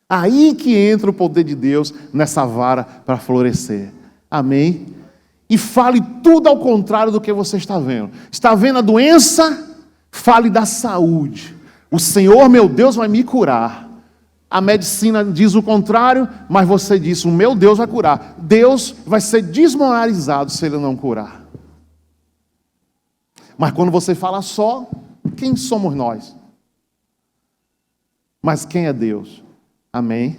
Speaker 1: Aí que entra o poder de Deus nessa vara para florescer. Amém? E fale tudo ao contrário do que você está vendo. Está vendo a doença? Fale da saúde. O Senhor, meu Deus, vai me curar. A medicina diz o contrário, mas você diz, o meu Deus vai curar. Deus vai ser desmoralizado se Ele não curar. Mas quando você fala só, quem somos nós? Mas quem é Deus? Amém?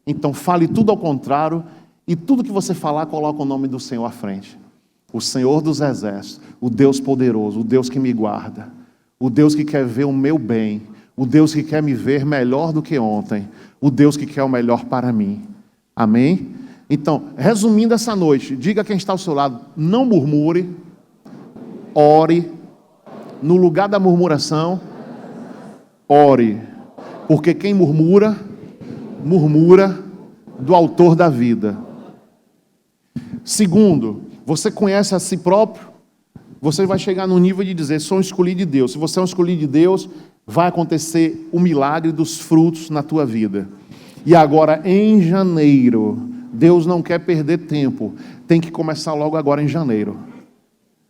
Speaker 1: Então fale tudo ao contrário. E tudo que você falar, coloca o nome do Senhor à frente. O Senhor dos Exércitos, o Deus poderoso, o Deus que me guarda, o Deus que quer ver o meu bem, o Deus que quer me ver melhor do que ontem, o Deus que quer o melhor para mim. Amém? Então, resumindo essa noite, diga a quem está ao seu lado, não murmure, ore, no lugar da murmuração, ore, porque quem murmura, murmura do autor da vida. Segundo, você conhece a si próprio, você vai chegar no nível de dizer, sou um escolhido de Deus. Se você é um escolhido de Deus, vai acontecer o milagre dos frutos na tua vida. E agora, em janeiro, Deus não quer perder tempo, tem que começar logo agora em janeiro.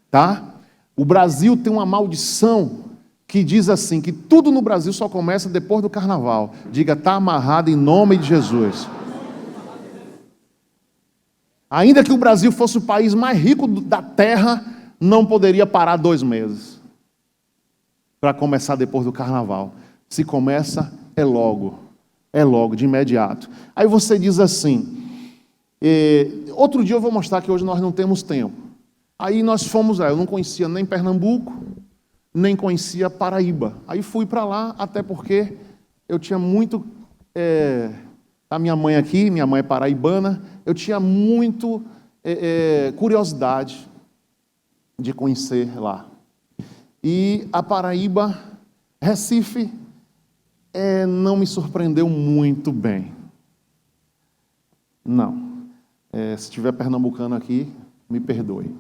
Speaker 1: Tá? O Brasil tem uma maldição que diz assim, que tudo no Brasil só começa depois do carnaval. Diga, está amarrado em nome de Jesus. Ainda que o Brasil fosse o país mais rico da terra, não poderia parar 2 meses para começar depois do carnaval. Se começa, é logo, de imediato. Aí você diz assim, outro dia eu vou mostrar que hoje nós não temos tempo. Aí nós fomos, eu não conhecia nem Pernambuco, nem conhecia Paraíba. Aí fui para lá, até porque eu tinha muito... a minha mãe aqui, minha mãe é paraibana, eu tinha muito curiosidade de conhecer lá. E a Paraíba, Recife, não me surpreendeu muito bem. Não. Se tiver pernambucano aqui, me perdoe.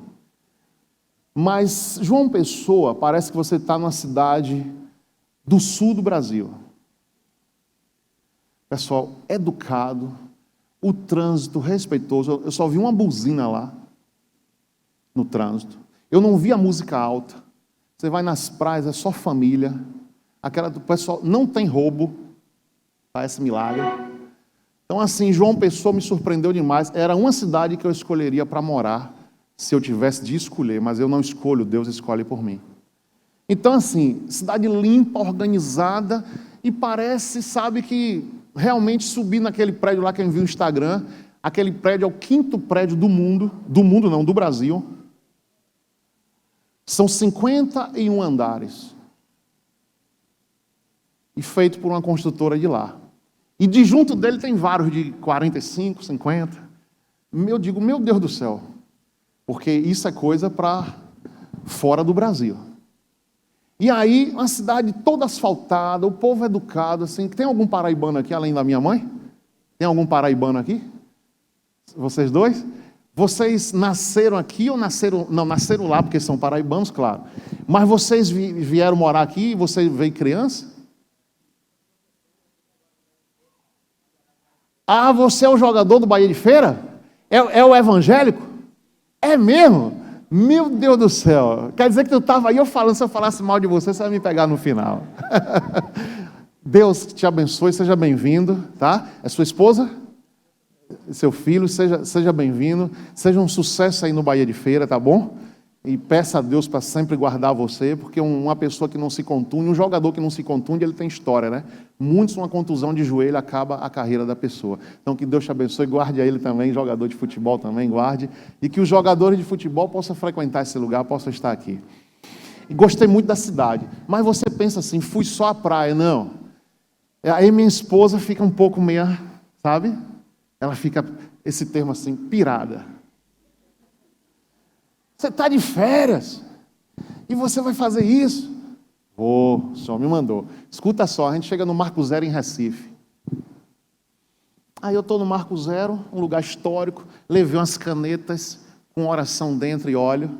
Speaker 1: Mas João Pessoa, parece que você está numa cidade do sul do Brasil. Pessoal educado, o trânsito respeitoso. Eu só vi uma buzina lá, no trânsito. Eu não vi a música alta. Você vai nas praias, é só família. Aquela do pessoal, não tem roubo. Parece milagre. Então assim, João Pessoa me surpreendeu demais. Era uma cidade que eu escolheria para morar, se eu tivesse de escolher. Mas eu não escolho, Deus escolhe por mim. Então assim, cidade limpa, organizada. E parece, sabe, que realmente subi naquele prédio lá que eu vi no Instagram. Aquele prédio é o 5º prédio do mundo não, do Brasil. São 51 andares. E feito por uma construtora de lá. E de junto dele tem vários de 45, 50. Eu digo, meu Deus do céu. Porque isso é coisa para fora do Brasil. E aí, uma cidade toda asfaltada, o povo educado, assim. Tem algum paraibano aqui, além da minha mãe? Tem algum paraibano aqui? Vocês dois? Vocês nasceram aqui ou nasceram... Não, nasceram lá, porque são paraibanos, claro. Mas vocês vieram morar aqui e você veio criança? Ah, você é o jogador do Bahia de Feira? É o evangélico? É mesmo? Meu Deus do céu. Quer dizer que tu estava aí eu falando, se eu falasse mal de você, você vai me pegar no final. Deus te abençoe, seja bem-vindo, tá? É sua esposa? Seu filho, seja bem-vindo. Seja um sucesso aí no Bahia de Feira, tá bom? E peça a Deus para sempre guardar você, porque uma pessoa que não se contunde, um jogador que não se contunde, ele tem história, né? Muitos, uma contusão de joelho acaba a carreira da pessoa. Então, que Deus te abençoe, guarde a ele também, jogador de futebol também, guarde. E que os jogadores de futebol possam frequentar esse lugar, possam estar aqui. E gostei muito da cidade. Mas você pensa assim, fui só à praia. Não. Aí minha esposa fica um pouco meia, sabe? Ela fica, esse termo assim, pirada. Você está de férias e você vai fazer isso? O senhor me mandou. Escuta só, a gente chega no Marco Zero em Recife. Aí eu estou no Marco Zero, um lugar histórico, levei umas canetas com oração dentro e óleo.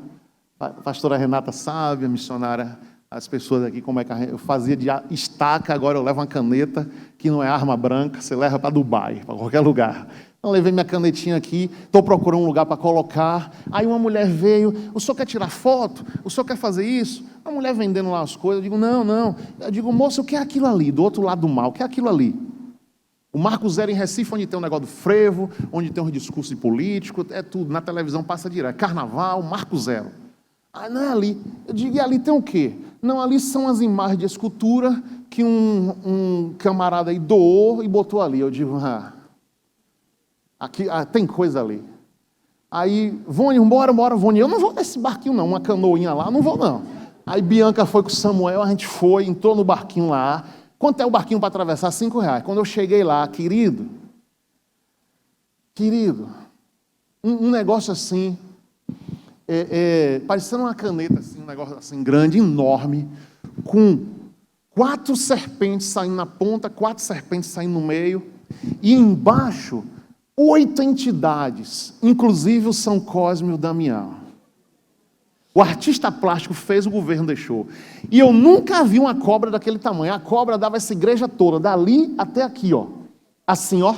Speaker 1: A pastora Renata sabe, a missionária, as pessoas aqui, como é que eu fazia de estaca, agora eu levo uma caneta, que não é arma branca, você leva para Dubai, para qualquer lugar. Então, levei minha canetinha aqui, estou procurando um lugar para colocar. Aí uma mulher veio, o senhor quer tirar foto? O senhor quer fazer isso? A mulher vendendo lá as coisas, eu digo, não. Eu digo, moço, o que é aquilo ali, do outro lado do mar, o que é aquilo ali? O Marco Zero em Recife, onde tem um negócio do frevo, onde tem uns discursos de político, é tudo, na televisão passa direto, carnaval, Marco Zero. Ah, não é ali. Eu digo, e ali tem o quê? Não, ali são as imagens de escultura que um camarada aí doou e botou ali. Eu digo, aqui, tem coisa ali. Aí, Vone, bora, Vone. Eu não vou nesse barquinho não, uma canoinha lá, não vou não. Aí Bianca foi com o Samuel, a gente foi, entrou no barquinho lá. Quanto é o barquinho para atravessar? R$5. Quando eu cheguei lá, querido, um negócio assim, parecendo uma caneta, assim, um negócio assim grande, enorme, com 4 serpentes saindo na ponta, 4 serpentes saindo no meio, e embaixo 8 entidades, inclusive o São Cosme e o Damião. O artista plástico fez, o governo deixou. E eu nunca vi uma cobra daquele tamanho. A cobra dava essa igreja toda, dali até aqui, ó. Assim, ó.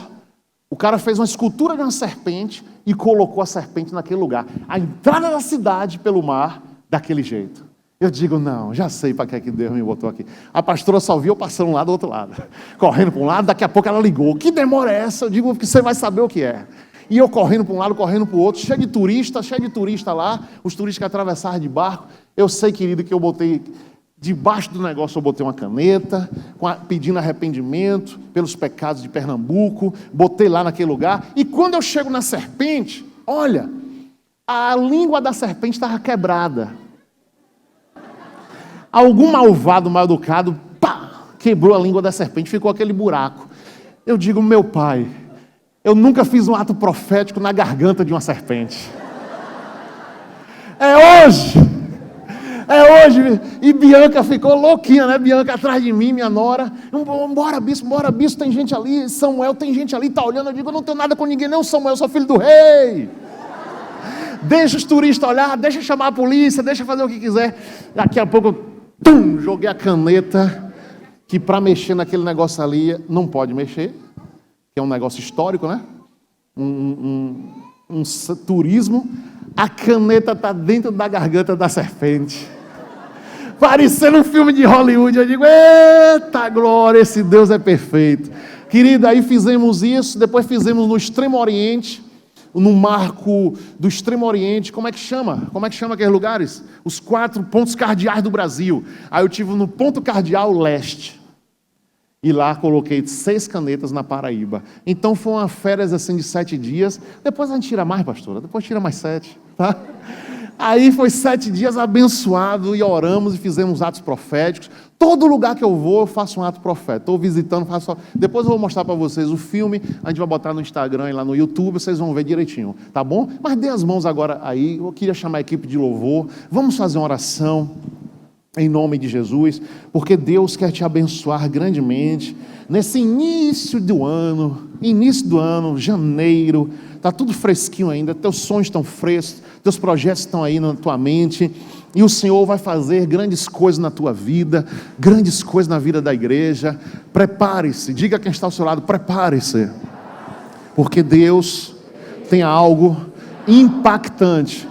Speaker 1: O cara fez uma escultura de uma serpente e colocou a serpente naquele lugar. A entrada da cidade pelo mar, daquele jeito. Eu digo, não, já sei para que Deus me botou aqui. A pastora só viu eu passando lá do outro lado. Correndo para um lado, daqui a pouco ela ligou. Que demora é essa? Eu digo, porque você vai saber o que é. E eu correndo para um lado, correndo para o outro, cheio de turista lá, os turistas que atravessaram de barco. Eu sei, querido, que eu botei, debaixo do negócio eu botei uma caneta, pedindo arrependimento pelos pecados de Pernambuco, botei lá naquele lugar, e quando eu chego na serpente, olha, a língua da serpente estava quebrada. Algum malvado, mal educado, quebrou a língua da serpente, ficou aquele buraco. Eu digo, meu pai, eu nunca fiz um ato profético na garganta de uma serpente. É hoje. E Bianca ficou louquinha, né? Bianca atrás de mim, minha nora. Bora, bispo, tem gente ali. Samuel, tem gente ali, tá olhando. Eu digo, eu não tenho nada com ninguém, não, Samuel, eu sou filho do rei. Deixa os turistas olhar, deixa chamar a polícia, deixa fazer o que quiser. Daqui a pouco, joguei a caneta, que para mexer naquele negócio ali, não pode mexer. Que é um negócio histórico, né? Um turismo, a caneta está dentro da garganta da serpente. Parecendo um filme de Hollywood. Eu digo, eita glória, esse Deus é perfeito. Querida, aí fizemos isso, depois fizemos no Extremo Oriente, no marco do Extremo Oriente. Como é que chama? Como é que chama aqueles lugares? Os 4 pontos cardeais do Brasil. Aí eu tive no ponto cardeal leste. E lá coloquei 6 canetas na Paraíba. Então foi uma férias assim de 7 dias. Depois a gente tira mais, pastora. Depois tira mais 7, tá? Aí foi 7 dias abençoado e oramos e fizemos atos proféticos. Todo lugar que eu vou, eu faço um ato profético. Estou visitando, faço. Depois eu vou mostrar para vocês o filme. A gente vai botar no Instagram e lá no YouTube. Vocês vão ver direitinho, tá bom? Mas dê as mãos agora aí. Eu queria chamar a equipe de louvor. Vamos fazer uma oração em nome de Jesus, porque Deus quer te abençoar grandemente nesse início do ano, janeiro. Está tudo fresquinho ainda, teus sonhos estão frescos, teus projetos estão aí na tua mente, e o Senhor vai fazer grandes coisas na tua vida, grandes coisas na vida da igreja. Prepare-se, diga a quem está ao seu lado, prepare-se, porque Deus tem algo impactante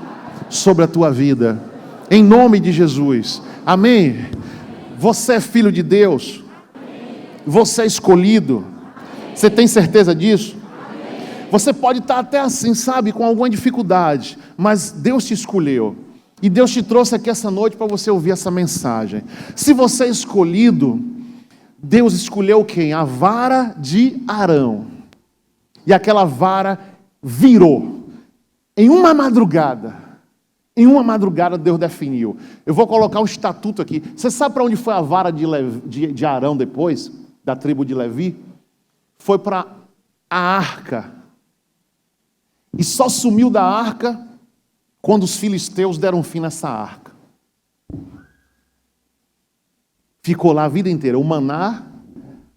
Speaker 1: sobre a tua vida, em nome de Jesus, amém? Você é filho de Deus, você é escolhido, você tem certeza disso? Você pode estar até assim, sabe, com alguma dificuldade, mas Deus te escolheu. E Deus te trouxe aqui essa noite para você ouvir essa mensagem. Se você é escolhido, Deus escolheu quem? A vara de Arão. E aquela vara virou. Em uma madrugada Deus definiu. Eu vou colocar um estatuto aqui. Você sabe para onde foi a vara de Arão depois? Da tribo de Levi? Foi para a arca. E só sumiu da arca quando os filisteus deram fim nessa arca. Ficou lá a vida inteira. O maná,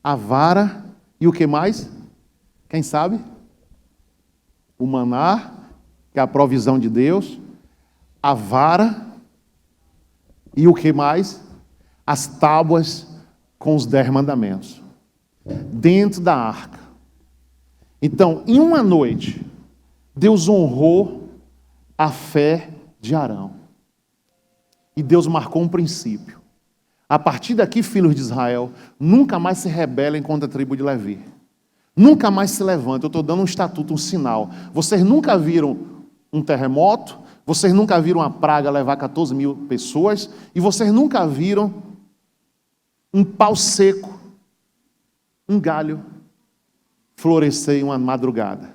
Speaker 1: a vara e o que mais? Quem sabe? O maná, que é a provisão de Deus. A vara e o que mais? As tábuas com os 10 mandamentos. Dentro da arca. Então, em uma noite, Deus honrou a fé de Arão. E Deus marcou um princípio. A partir daqui, filhos de Israel, nunca mais se rebelem contra a tribo de Levi. Nunca mais se levantem. Eu estou dando um estatuto, um sinal. Vocês nunca viram um terremoto, vocês nunca viram uma praga levar 14 mil pessoas, e vocês nunca viram um pau seco, um galho, florescer em uma madrugada.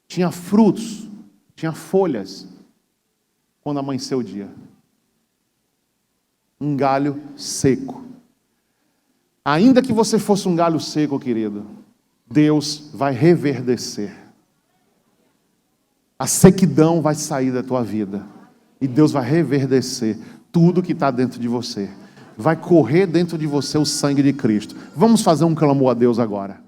Speaker 1: Tinha frutos, tinha folhas, quando amanheceu o dia. Um galho seco. Ainda que você fosse um galho seco, querido, Deus vai reverdecer. A sequidão vai sair da tua vida. E Deus vai reverdecer tudo que está dentro de você. Vai correr dentro de você o sangue de Cristo. Vamos fazer um clamor a Deus agora.